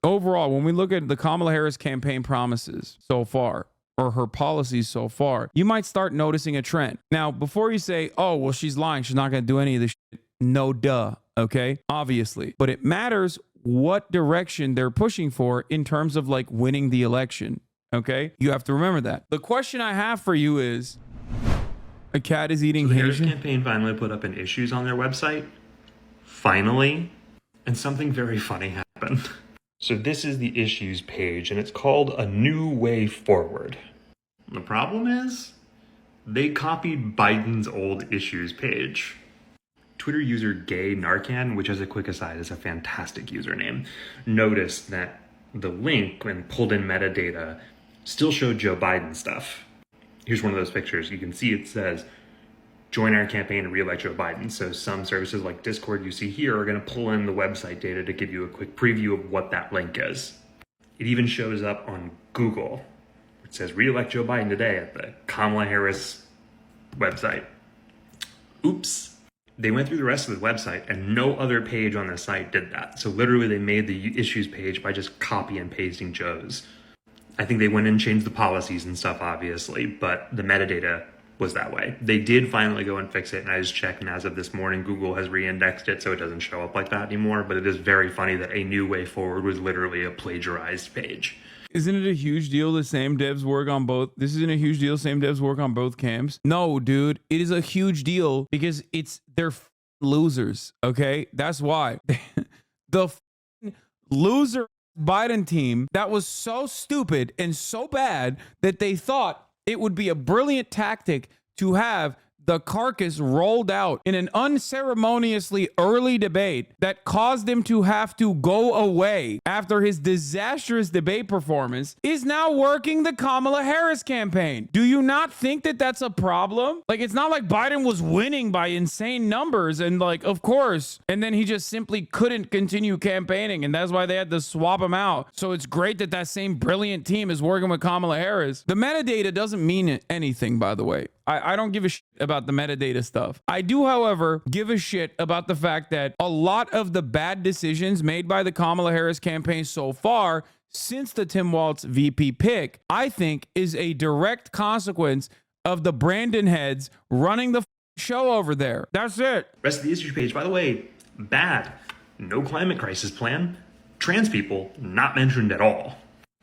overall, when we look at the Kamala Harris campaign promises so far, or her policies so far, you might start noticing a trend. Now, before you say, oh, well, she's lying, she's not going to do any of this shit. No, duh. Okay, obviously. But it matters what direction they're pushing for in terms of like winning the election. Okay, you have to remember that. The question I have for you is, a cat is eating Haitian. Haitian? The Harris campaign finally put up an issues on their website. Finally. And something very funny happened. So this is the issues page, and it's called A New Way Forward. The problem is, they copied Biden's old issues page. Twitter user Gay Narcan, which as a quick aside is a fantastic username, noticed that the link, when pulled in metadata, still showed Joe Biden stuff. Here's one of those pictures. You can see it says, join our campaign and re-elect Joe Biden. So some services like Discord you see here are going to pull in the website data to give you a quick preview of what that link is. It even shows up on Google. It says re-elect Joe Biden today at the Kamala Harris website. Oops. They went through the rest of the website and no other page on the site did that. So literally they made the issues page by just copy and pasting Joe's. I think they went and changed the policies and stuff, obviously, but the metadata was that way. They did finally go and fix it, and I just checked, and as of this morning, Google has re-indexed it so it doesn't show up like that anymore, but it is very funny that A New Way Forward was literally a plagiarized page. Isn't it a huge deal the same devs work on both? This isn't a huge deal, same devs work on both cams? No, dude, it is a huge deal because they're losers, okay? That's why. The loser Biden team that was so stupid and so bad that they thought it would be a brilliant tactic to have the carcass rolled out in an unceremoniously early debate that caused him to have to go away after his disastrous debate performance is now working the Kamala Harris campaign. Do you not think that that's a problem? Like, it's not like Biden was winning by insane numbers and like, of course, and then he just simply couldn't continue campaigning and that's why they had to swap him out. So it's great that that same brilliant team is working with Kamala Harris. The metadata doesn't mean anything, by the way. I don't give a shit about the metadata stuff. I do, however, give a shit about the fact that a lot of the bad decisions made by the Kamala Harris campaign so far since the Tim Walz VP pick, I think is a direct consequence of the Brandon heads running the show over there. That's it. Rest of the issue page, by the way, bad. No climate crisis plan. Trans people not mentioned at all.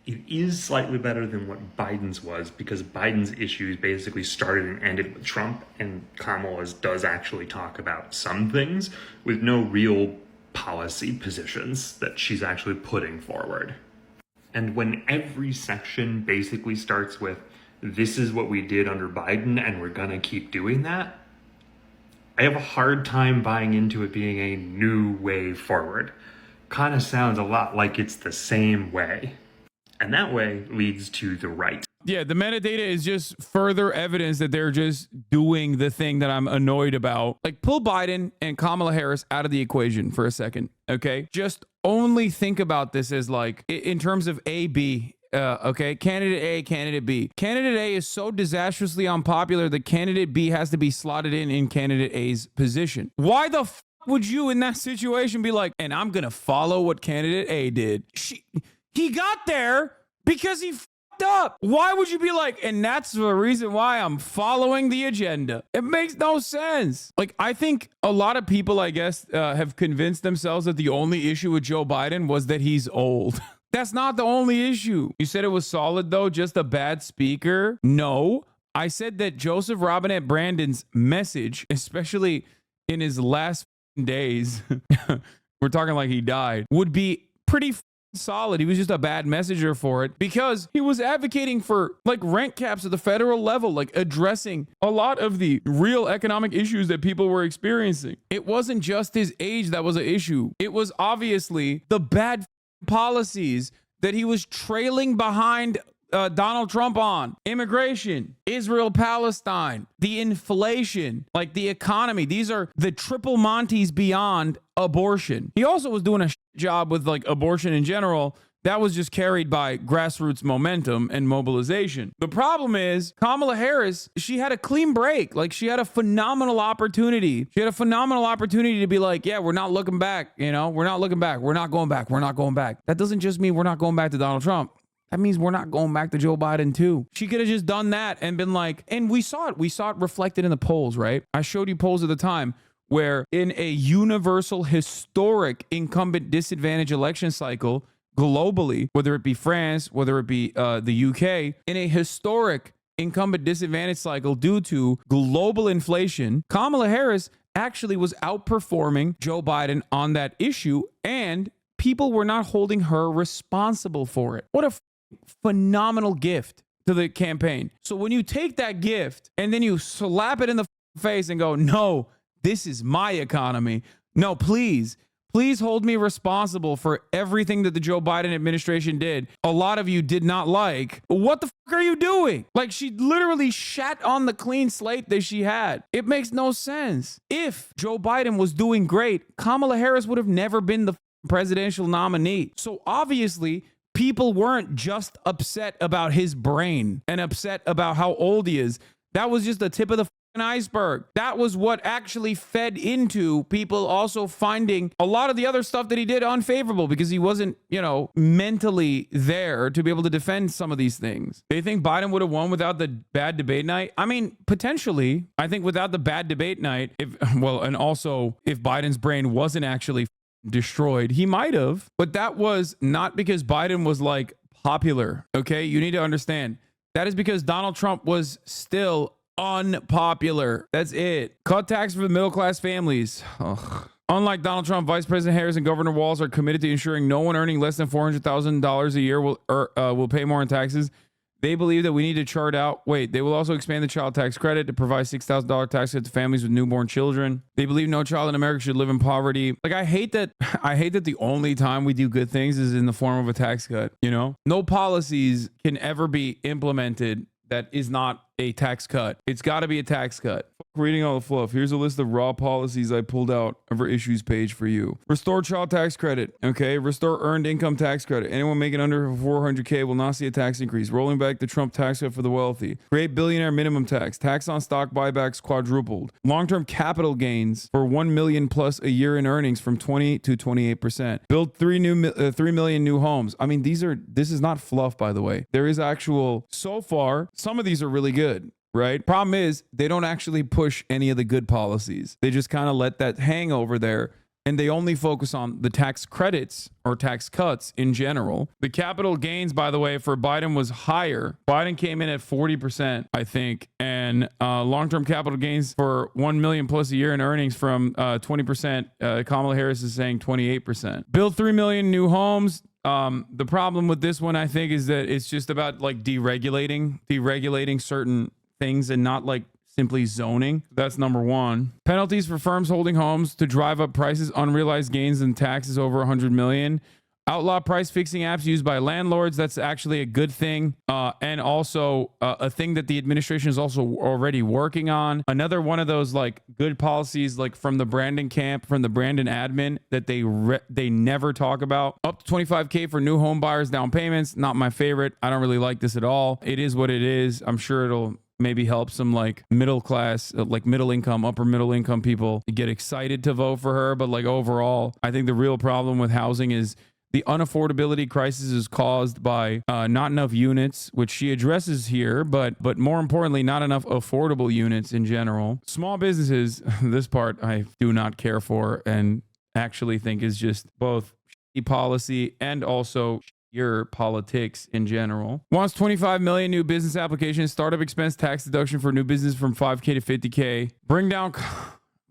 It is slightly better than what Biden's was because Biden's issues basically started and ended with Trump, and Kamala's does actually talk about some things with no real policy positions that she's actually putting forward. And when every section basically starts with, this is what we did under Biden and we're gonna keep doing that, I have a hard time buying into it being a new way forward. Kind of sounds a lot like it's the same way. And that way leads to the right. Yeah, the metadata is just further evidence that they're just doing the thing that I'm annoyed about. Like, pull Biden and Kamala Harris out of the equation for a second, okay? Just only think about this as like, in terms of A, B, okay? Candidate A, candidate B. Candidate A is so disastrously unpopular that candidate B has to be slotted in candidate A's position. Why the f would you in that situation be like, and I'm gonna follow what candidate A did? He got there because he f***ed up. Why would you be like, and that's the reason why I'm following the agenda? It makes no sense. Like, I think a lot of people, I guess, have convinced themselves that the only issue with Joe Biden was that he's old. That's not the only issue. You said it was solid, though, just a bad speaker? No. I said that Joseph Robinette Brandon's message, especially in his last days, we're talking like he died, would be pretty solid. He was just a bad messenger for it because he was advocating for like rent caps at the federal level, like addressing a lot of the real economic issues that people were experiencing. It wasn't just his age that was an issue. It was obviously the bad policies that he was trailing behind Donald Trump on. Immigration, Israel, Palestine, the inflation, like the economy. These are the triple Monties beyond abortion. He also was doing a job with like abortion in general That was just carried by grassroots momentum and mobilization. The problem is Kamala Harris, she had a clean break. Like, she had a phenomenal opportunity. She had a phenomenal opportunity to be like, yeah, we're not looking back. You know, we're not looking back. We're not going back. We're not going back. That doesn't just mean we're not going back to Donald Trump. That means we're not going back to Joe Biden too. She could have just done that and been like, and we saw it. We saw it reflected in the polls, right? I showed you polls at the time where in a universal historic incumbent disadvantage election cycle globally, whether it be France, whether it be the UK, in a historic incumbent disadvantage cycle due to global inflation, Kamala Harris actually was outperforming Joe Biden on that issue, and people were not holding her responsible for it. What a phenomenal gift to the campaign. So when you take that gift and then you slap it in the face and go, no, this is my economy. No, please hold me responsible for everything that the Joe Biden administration did. A lot of you did not like. What the fuck are you doing? Like, she literally shat on the clean slate that she had. It makes no sense. If Joe Biden was doing great, Kamala Harris would have never been the presidential nominee. So obviously, people weren't just upset about his brain and upset about how old he is. That was just the tip of the iceberg. That was what actually fed into people also finding a lot of the other stuff that he did unfavorable because he wasn't, mentally there to be able to defend some of these things. They think Biden would have won without the bad debate night. I mean, potentially. I think without the bad debate night, and also if Biden's brain wasn't actually destroyed, he might have. But that was not because Biden was like popular. Okay, you need to understand that is because Donald Trump was still unpopular. That's it. Cut tax for the middle class families. Ugh. Unlike Donald Trump, Vice President Harris and Governor Walz are committed to ensuring no one earning less than $400,000 a year will pay more in taxes. They believe that we need to chart out. They will also expand the child tax credit to provide $6,000 tax credit to families with newborn children. They believe no child in America should live in poverty. Like, I hate that the only time we do good things is in the form of a tax cut. No policies can ever be implemented that is not a tax cut. It's got to be a tax cut. Reading all the fluff. Here's a list of raw policies I pulled out of our issues page for you. Restore child tax credit. Okay. Restore earned income tax credit. Anyone making under 400K will not see a tax increase. Rolling back the Trump tax cut for the wealthy. Create billionaire minimum tax. Tax on stock buybacks quadrupled. Long-term capital gains for 1 million plus a year in earnings from 20 to 28%. Build 3 million new homes. I mean, this is not fluff, by the way. There is actual, so far, some of these are really good. Right? Problem is, they don't actually push any of the good policies. They just kind of let that hang over there, and they only focus on the tax credits or tax cuts in general. The capital gains, by the way, for Biden was higher. Biden came in at 40%, I think, and long-term capital gains for 1 million plus a year in earnings from 20%. Kamala Harris is saying 28%. Build 3 million new homes. The problem with this one, I think, is that it's just about like deregulating certain things and not like simply zoning. That's number one. Penalties for firms holding homes to drive up prices, unrealized gains and taxes over 100 million. Outlaw price fixing apps used by landlords. That's actually a good thing. And also a thing that the administration is also already working on. Another one of those like good policies, like from the Brandon camp, from the Brandon admin, that they never talk about. Up to $25K for new home buyers down payments. Not my favorite. I don't really like this at all. It is what it is. I'm sure it'll maybe help some like middle class, like middle income, upper middle income people get excited to vote for her. But like overall, I think the real problem with housing is the unaffordability crisis is caused by not enough units, which she addresses here, but more importantly, not enough affordable units in general. Small businesses, this part I do not care for and actually think is just both policy and also your politics in general. Wants 25 million new business applications, startup expense tax deduction for new business from 5K to 50K. Bring down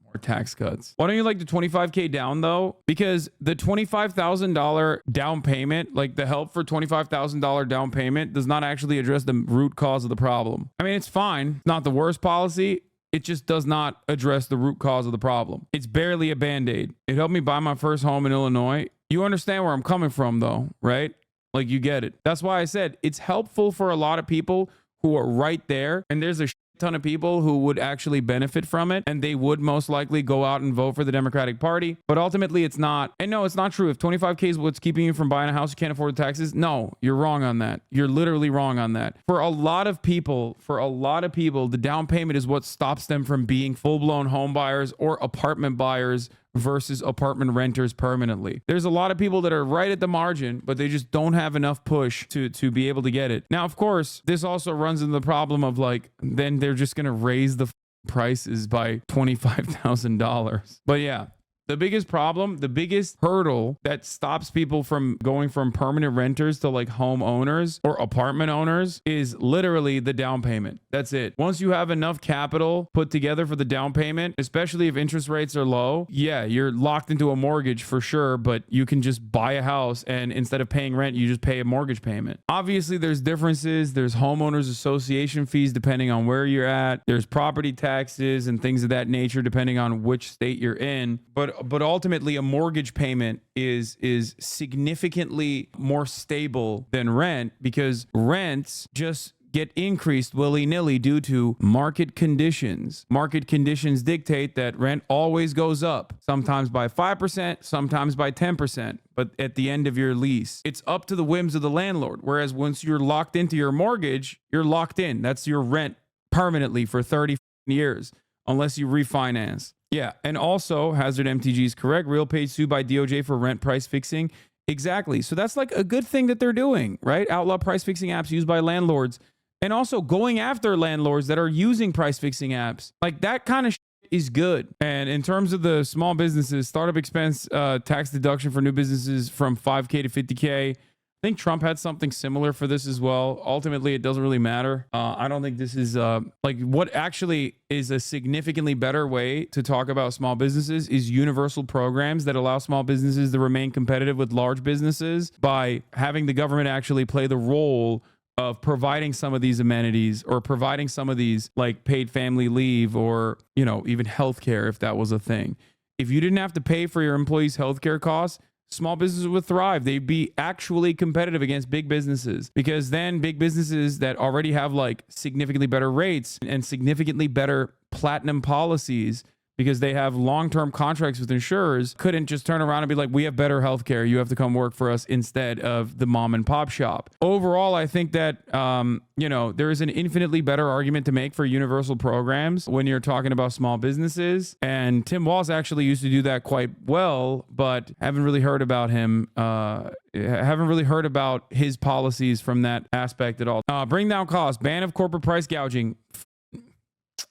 more tax cuts. Why don't you like the 25K down though? Because the $25,000 down payment, like the help for $25,000 down payment, does not actually address the root cause of the problem. I mean, it's fine. It's not the worst policy. It just does not address the root cause of the problem. It's barely a Band-Aid. It helped me buy my first home in Illinois. You understand where I'm coming from though, right? Like, you get it. That's why I said it's helpful for a lot of people who are right there. And there's a ton of people who would actually benefit from it, and they would most likely go out and vote for the Democratic Party. But ultimately, it's not. And no, it's not true. If 25K is what's keeping you from buying a house, you can't afford the taxes. No, you're wrong on that. You're literally wrong on that. For a lot of people, the down payment is what stops them from being full-blown home buyers or apartment buyers versus apartment renters permanently. There's a lot of people that are right at the margin, but they just don't have enough push to be able to get it. Now, of course, this also runs into the problem of like, then they're just going to raise the prices by $25,000. But yeah, the biggest problem, the biggest hurdle that stops people from going from permanent renters to like home owners or apartment owners is literally the down payment. That's it. Once you have enough capital put together for the down payment, especially if interest rates are low, yeah, you're locked into a mortgage for sure, but you can just buy a house and instead of paying rent, you just pay a mortgage payment. Obviously, there's differences. There's homeowners association fees depending on where you're at. There's property taxes and things of that nature depending on which state you're in. But ultimately, a mortgage payment is significantly more stable than rent because rents just get increased willy-nilly due to market conditions. Market conditions dictate that rent always goes up, sometimes by 5%, sometimes by 10%, but at the end of your lease. It's up to the whims of the landlord, whereas once you're locked into your mortgage, you're locked in. That's your rent permanently for 30 years, unless you refinance. Yeah, and also, Hazard MTG is correct. RealPage sued by DOJ for rent price fixing. Exactly. So that's like a good thing that they're doing, right? Outlaw price fixing apps used by landlords. And also going after landlords that are using price fixing apps. Like that kind of is good. And in terms of the small businesses, startup expense tax deduction for new businesses from 5K to 50K. I think Trump had something similar for this as well. Ultimately, it doesn't really matter. I don't think this is like what actually is a significantly better way to talk about small businesses is universal programs that allow small businesses to remain competitive with large businesses by having the government actually play the role of providing some of these amenities or providing some of these like paid family leave or, you know, even healthcare if that was a thing. If you didn't have to pay for your employees' healthcare costs, small businesses would thrive. They'd be actually competitive against big businesses because then big businesses that already have like significantly better rates and significantly better platinum policies because they have long-term contracts with insurers couldn't just turn around and be like, we have better healthcare. You have to come work for us instead of the mom and pop shop. Overall, I think that, you know, there is an infinitely better argument to make for universal programs when you're talking about small businesses. And Tim Walz actually used to do that quite well, but haven't really heard about him. Haven't really heard about his policies from that aspect at all. Bring down costs, ban of corporate price gouging.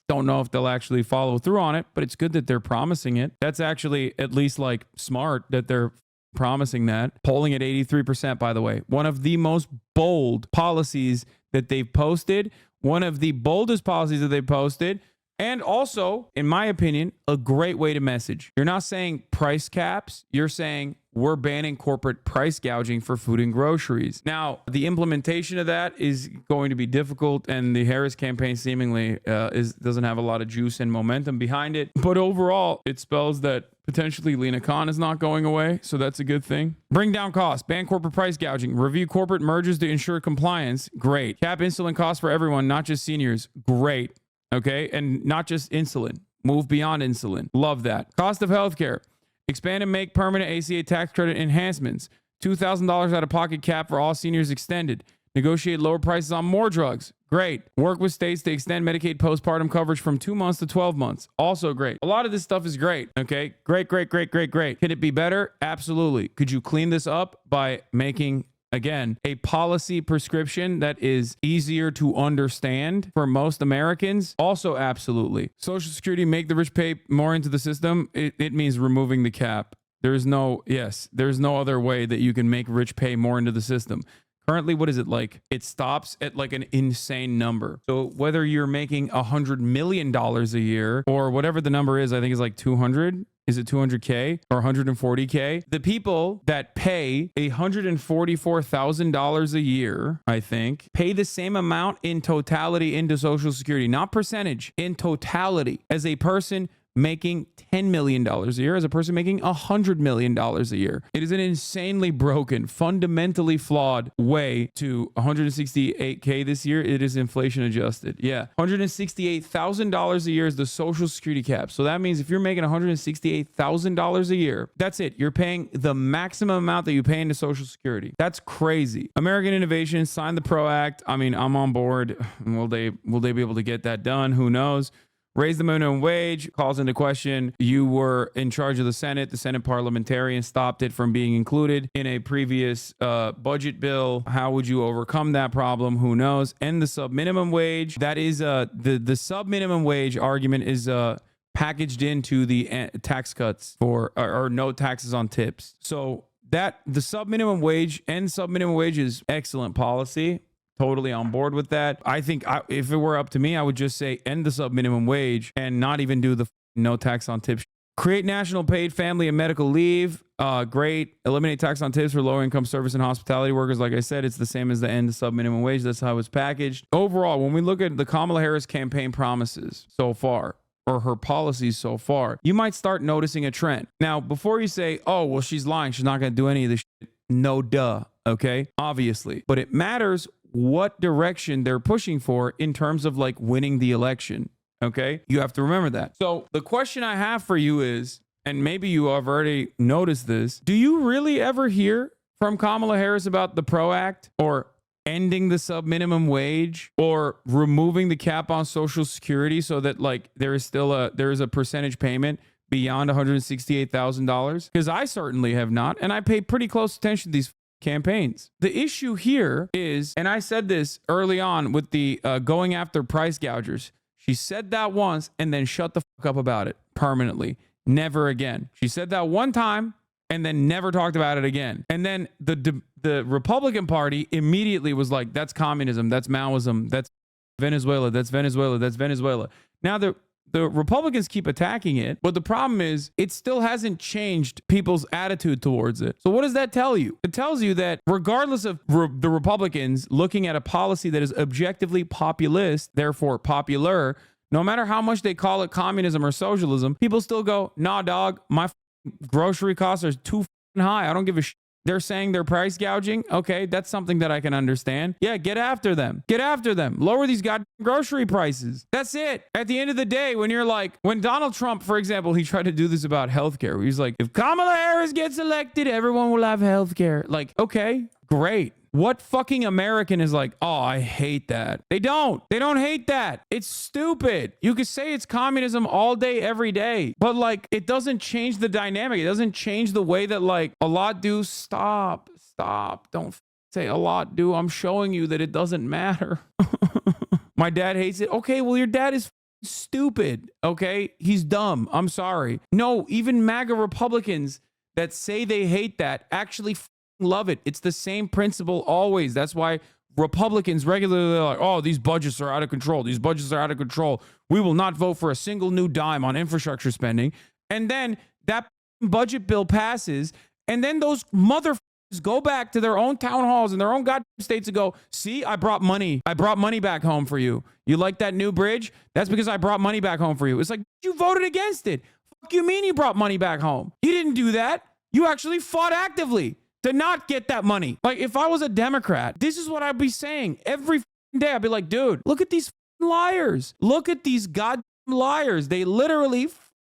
Don't know if they'll actually follow through on it, but it's good that they're promising it. That's actually at least like smart that they're promising that. Polling at 83%, by the way. One of the most bold policies that they've posted. One of the boldest policies that they've posted. And also, in my opinion, a great way to message. You're not saying price caps. You're saying we're banning corporate price gouging for food and groceries. Now, the implementation of that is going to be difficult, and the Harris campaign seemingly doesn't have a lot of juice and momentum behind it. But overall, it spells that potentially Lena Khan is not going away, so that's a good thing. Bring down costs, ban corporate price gouging, review corporate mergers to ensure compliance. Great. Cap insulin costs for everyone, not just seniors. Great. Okay, and not just insulin. Move beyond insulin. Love that. Cost of healthcare. Expand and make permanent ACA tax credit enhancements. $2,000 out of pocket cap for all seniors extended. Negotiate lower prices on more drugs. Great. Work with states to extend Medicaid postpartum coverage from 2 months to 12 months. Also great. A lot of this stuff is great. Okay, great. Can it be better? Absolutely. Could you clean this up by making, again, a policy prescription that is easier to understand for most Americans? Also, absolutely. Social Security, make the rich pay more into the system. It means removing the cap. There's no other way that you can make rich pay more into the system. Currently, what is it like? It stops at like an insane number. So whether you're making $100 million a year or whatever the number is, I think is like 200. Is it 200K or 140K? The people that pay $144,000 a year, I think, pay the same amount in totality into Social Security, not percentage, in totality, as a person making $10 million a year as a person making $100 million a year. It is an insanely broken, fundamentally flawed way to $168K this year. It is inflation adjusted. Yeah. $168,000 a year is the Social Security cap. So that means if you're making $168,000 a year, that's it. You're paying the maximum amount that you pay into Social Security. That's crazy. American Innovation signed the PRO Act. I mean, I'm on board. Will they be able to get that done? Who knows? Raise the minimum wage calls into question. You were in charge of the Senate. The Senate parliamentarian stopped it from being included in a previous budget bill. How would you overcome that problem? Who knows? And the sub minimum wage. That is the sub minimum wage argument is packaged into the tax cuts for or no taxes on tips. So that the sub minimum wage and sub minimum wage is excellent policy. Totally on board with that. I think if it were up to me, I would just say end the sub minimum wage and not even do the no tax on tips. Create national paid family and medical leave. Great. Eliminate tax on tips for lower income service and hospitality workers. Like I said, it's the same as the end of sub minimum wage. That's how it's packaged. Overall, when we look at the Kamala Harris campaign promises so far, or her policies so far, you might start noticing a trend. Now, before you say, oh, well, she's lying, she's not going to do any of this shit. No, duh. Okay. Obviously. But it matters what direction they're pushing for in terms of like winning the election. Okay. You have to remember that. So the question I have for you is, and maybe you have already noticed this, do you really ever hear from Kamala Harris about the PRO Act or ending the sub minimum wage or removing the cap on Social Security so that like there is a percentage payment beyond $168,000? Because I certainly have not, and I pay pretty close attention to these campaigns. The issue here is, and I said this early on with the going after price gougers. She said that once and then shut the fuck up about it permanently. Never again. She said that one time and then never talked about it again. And then the Republican Party immediately was like, that's communism, that's Maoism, that's Venezuela, that's Venezuela, that's Venezuela. Now the Republicans keep attacking it, but the problem is it still hasn't changed people's attitude towards it. So what does that tell you? It tells you that regardless of the Republicans looking at a policy that is objectively populist, therefore popular, no matter how much they call it communism or socialism, people still go, nah, dog, my grocery costs are too high. I don't give a shit. They're saying they're price gouging. Okay, that's something that I can understand. Yeah, get after them. Get after them. Lower these goddamn grocery prices. That's it. At the end of the day, when Donald Trump, for example, he tried to do this about healthcare. He's like, if Kamala Harris gets elected, everyone will have healthcare. Like, okay, great. What fucking American is like, oh, I hate that? They don't hate that. It's stupid. You could say it's communism all day, every day, but like, it doesn't change the dynamic. It doesn't change the way that like a lot do. Stop. Don't say a lot do. I'm showing you that it doesn't matter. My dad hates it. Okay, well, your dad is stupid. Okay, he's dumb. I'm sorry. No, even MAGA Republicans that say they hate that actually love it. It's the same principle always. That's why Republicans regularly are like, oh, these budgets are out of control. These budgets are out of control. We will not vote for a single new dime on infrastructure spending. And then that budget bill passes. And then those motherfuckers go back to their own town halls and their own goddamn states and go, see, I brought money. I brought money back home for you. You like that new bridge? That's because I brought money back home for you. It's like, you voted against it. Fuck you mean you brought money back home? You didn't do that. You actually fought actively to not get that money. Like, if I was a Democrat, this is what I'd be saying every day. I'd be like, dude, look at these liars. Look at these goddamn liars. They literally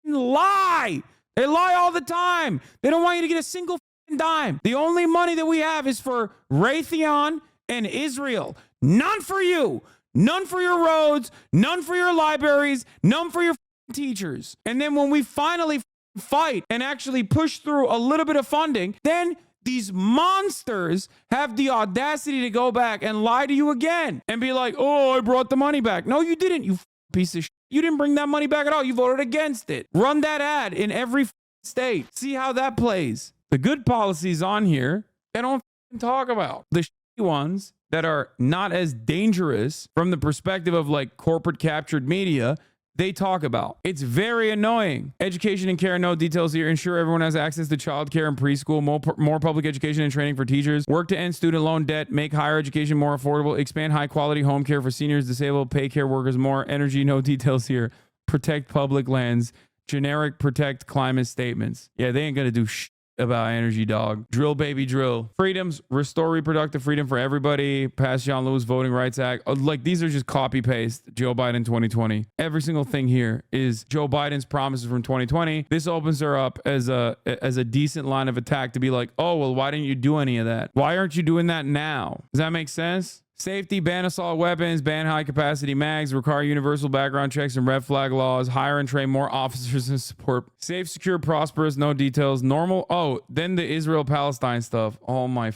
lie. They lie all the time. They don't want you to get a single dime. The only money that we have is for Raytheon and Israel. None for you. None for your roads. None for your libraries. None for your teachers. And then when we finally fight and actually push through a little bit of funding, then these monsters have the audacity to go back and lie to you again and be like, oh, I brought the money back. No, you didn't, you piece of shit. You didn't bring that money back at all. You voted against it. Run that ad in every state. See how that plays. The good policies on here, they don't talk about. The shitty ones that are not as dangerous from the perspective of like corporate captured media, they talk about. It's very annoying. Education and care, no details here. Ensure everyone has access to childcare and preschool. More public education and training for teachers. Work to end student loan debt. Make higher education more affordable. Expand high quality home care for seniors, disabled, pay care workers more. Energy, no details here. Protect public lands. Generic protect climate statements. Yeah, they ain't gonna do about energy, dog. Drill, baby, drill. Freedoms, restore reproductive freedom for everybody. Pass John Lewis Voting Rights Act. Like, these are just copy paste Joe Biden 2020. Every single thing here is Joe Biden's promises from 2020. This opens her up as a decent line of attack to be like, oh, well, why didn't you do any of that? Why aren't you doing that now? Does that make sense? Safety, ban assault weapons, ban high-capacity mags, require universal background checks and red flag laws, hire and train more officers and support. Safe, secure, prosperous, no details. Normal. Oh, then the Israel-Palestine stuff. Oh, my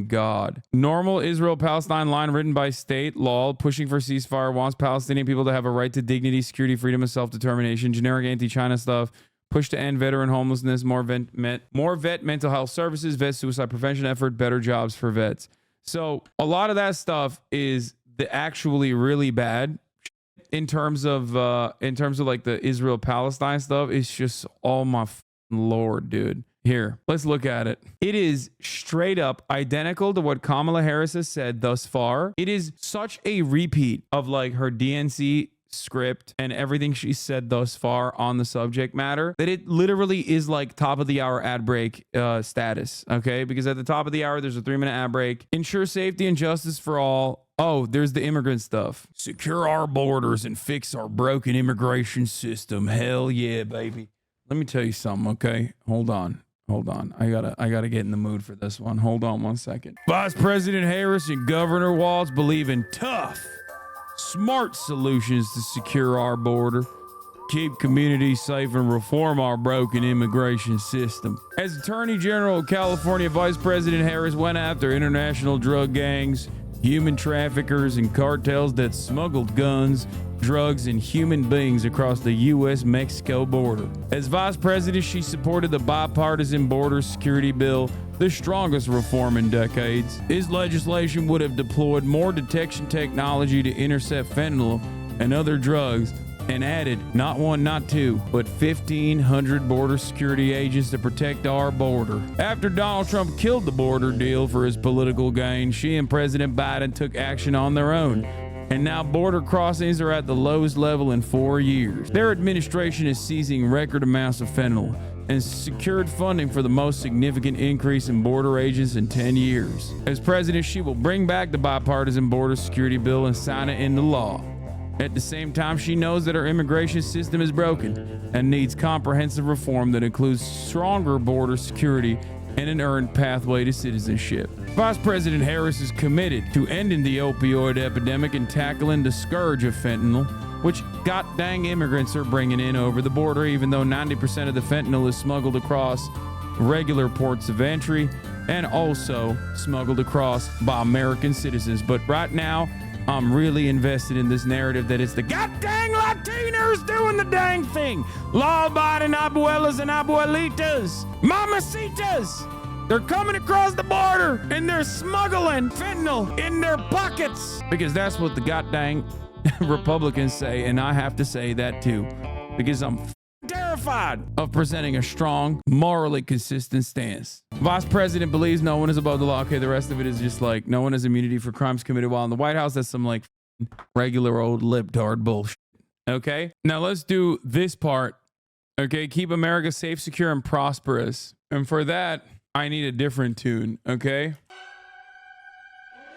God. Normal Israel-Palestine line written by state law, pushing for ceasefire, wants Palestinian people to have a right to dignity, security, freedom, and self-determination. Generic anti-China stuff. Push to end veteran homelessness, more vet mental health services, vet suicide prevention effort, better jobs for vets. So a lot of that stuff is the actually really bad in terms of like the Israel Palestine stuff. It's just, oh my Lord, dude. Here, let's look at it. It is straight up identical to what Kamala Harris has said thus far. It is such a repeat of like her DNC script and everything she said thus far on the subject matter that it literally is like top of the hour ad break status. Okay, because at the top of the hour there's a 3-minute ad break. Ensure safety and justice for all. Oh, there's the immigrant stuff. Secure our borders and fix our broken immigration system. Hell yeah, baby. Let me tell you something. Okay, hold on. I gotta get in the mood for this one. Hold on 1 second. Vice President Harris and Governor Walz believe in tough, smart solutions to secure our border, keep communities safe, and reform our broken immigration system. As Attorney General of California, Vice President Harris went after international drug gangs, human traffickers, and cartels that smuggled guns, drugs, and human beings across the U.S.-Mexico border. As Vice President, she supported the bipartisan border security bill, the strongest reform in decades. His legislation would have deployed more detection technology to intercept fentanyl and other drugs, and added not one, not two, but 1,500 border security agents to protect our border. After Donald Trump killed the border deal for his political gain, she and President Biden took action on their own. And now border crossings are at the lowest level in 4 years. Their administration is seizing record amounts of fentanyl and secured funding for the most significant increase in border agents in 10 years. As president, she will bring back the bipartisan border security bill and sign it into law. At the same time, she knows that our immigration system is broken and needs comprehensive reform that includes stronger border security and an earned pathway to citizenship. Vice President Harris is committed to ending the opioid epidemic and tackling the scourge of fentanyl, which god dang immigrants are bringing in over the border, even though 90% of the fentanyl is smuggled across regular ports of entry and also smuggled across by American citizens. But right now, I'm really invested in this narrative that it's the god dang Latinos doing the dang thing. Law-abiding abuelas and abuelitas, mamacitas. They're coming across the border and they're smuggling fentanyl in their pockets. Because that's what the god dang Republicans say, and I have to say that too. Because I'm terrified of presenting a strong, morally consistent stance. Vice President believes no one is above the law. Okay, the rest of it is just like no one has immunity for crimes committed while in the White House. That's some like regular old libtard bullshit. Okay, now let's do this part. Okay, keep America safe, secure, and prosperous. And for that, I need a different tune. Okay.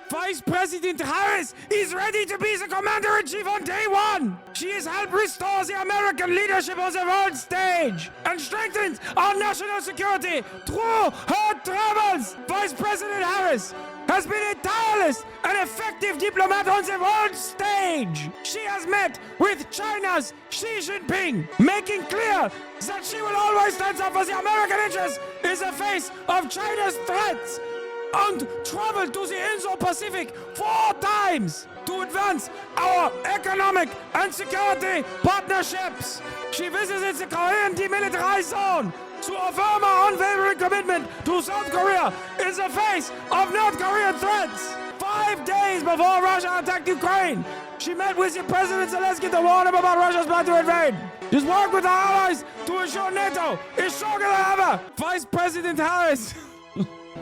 Vice President Harris is ready to be the commander-in-chief on day one. She has helped restore the American leadership on the world stage and strengthened our national security through her travels. Vice President Harris has been a tireless and effective diplomat on the world stage. She has met with China's Xi Jinping, making clear that she will always stand up for the American interests in the face of China's threats, and traveled to the Indo-Pacific 4 times to advance our economic and security partnerships. She visited the Korean demilitarized zone to affirm our unwavering commitment to South Korea in the face of North Korean threats. 5 days before Russia attacked Ukraine, she met with the President Zelensky to warn him about Russia's plan to invade. Just work with our allies to ensure NATO is stronger than ever. Vice President Harris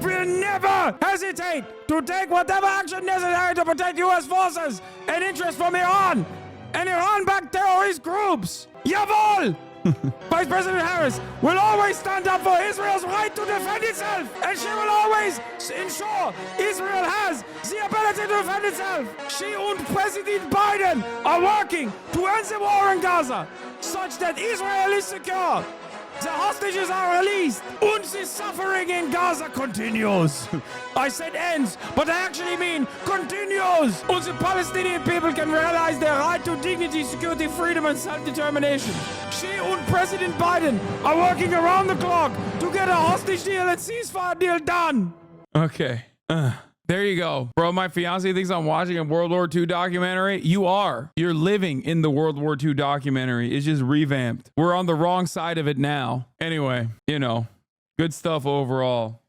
will never hesitate to take whatever action necessary to protect U.S. forces and interests from Iran and Iran-backed terrorist groups. Jawohl! Vice President Harris will always stand up for Israel's right to defend itself, and she will always ensure Israel has the ability to defend itself. She and President Biden are working to end the war in Gaza, such that Israel is secure. The hostages are released, and the suffering in Gaza continues. I said ends, but I actually mean continues. And the Palestinian people can realize their right to dignity, security, freedom, and self-determination. She and President Biden are working around the clock to get a hostage deal and ceasefire deal done. Okay. There you go. Bro, my fiance thinks I'm watching a World War II documentary. You are. You're living in the World War II documentary. It's just revamped. We're on the wrong side of it now. Anyway, you know, good stuff overall.